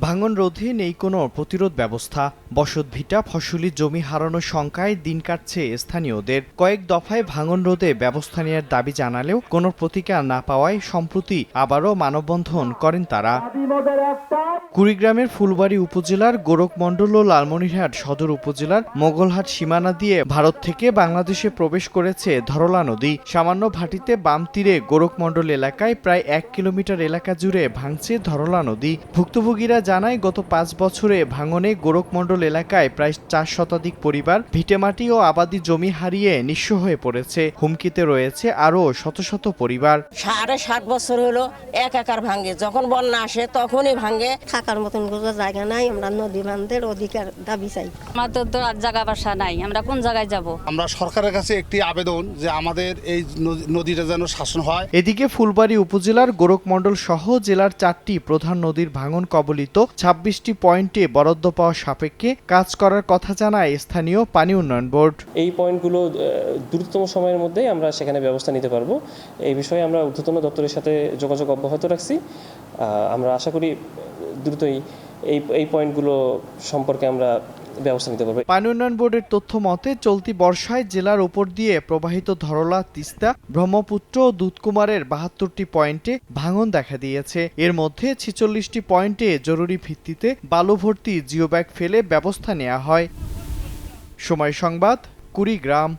ভাঙন রোধে নেই কোনো প্রতিরোধ ব্যবস্থা। বসতভিটা, ফসলি জমি হারানোর শঙ্কায় দিন কাটছে স্থানীয়দের। কয়েক দফায় ভাঙন রোধে ব্যবস্থা নেওয়ার দাবি জানালেও কোনো প্রতিকার না পাওয়ায় সম্প্রতি আবারও মানববন্ধন করেন তারা। কুড়িগ্রামের ফুলবাড়ী উপজেলার গোরখমণ্ডল ও লালমনিরহাট সদর উপজেলার মোগলহাট সীমানা দিয়ে ভারত থেকে বাংলাদেশে প্রবেশ করেছে ধরলা নদী। সামান্য ভাটিতে বাম তীরে গোরখমণ্ডল এলাকায় প্রায় 1 কিলোমিটার এলাকা জুড়ে ভাঙছে ধরলা নদী। ভুক্তভোগীরা জানায়, গত 5 বছরে ভাঙনে গোরখমণ্ডল এলাকায় প্রায় 4 শতাধিক পরিবার ভিটেমাটি ও আবাদি জমি হারিয়ে নিঃস্ব হয়ে পড়েছে। হুমকিতে রয়েছে আরও শত শত পরিবার। 7.5 বছর হলো এক একার ভাঙে, যখন বন্যা আসে তখনই ভাঙে। থাকার মতন কোনো জায়গা নাই, আমরা নদী বান্ধের অধিকার দাবি চাই। আমাদের তো আর জায়গা বাসা নাই, আমরা কোন জায়গায় যাব? আমরা সরকারের কাছে একটি আবেদন যে আমাদের এই নদীটা যেন শাসন হয়। এদিকে ফুলবাড়ী উপজেলার গোরখমণ্ডল সহ জেলার 4টি প্রধান নদীর ভাঙন কবলিত 26টি পয়েন্টে বরাদ্দ পাওয়া সাপেক্ষে কাজ করার কথা জানায় স্থানীয় পানি উন্নয়ন বোর্ড। এই পয়েন্টগুলো দ্রুততম সময়ের মধ্যে আমরা সেখানে ব্যবস্থা নিতে পারবো। এই বিষয়ে আমরা ঊর্ধ্বতন দপ্তরের সাথে যোগাযোগ অব্যাহত রাখছি। আমরা আশা করি দ্রুতই এই পয়েন্টগুলো সম্পর্কে আমরা ব্যবস্থা নিতে পারবো। পানি উন্নয়ন বোর্ডের তথ্য মতে চলতি বর্ষায় জেলার উপর দিয়ে প্রবাহিত ধরলা, তিস্তা, ব্রহ্মপুত্র ও দুধকুমারের 72টি পয়েন্টে ভাঙন দেখা দিয়েছে। এর মধ্যে 46টি পয়েন্টে জরুরি ভিত্তিতে বালু ভর্তি জিওব্যাগ ফেলে ব্যবস্থা নেওয়া হয়। সময় সংবাদ, কুড়িগ্রাম।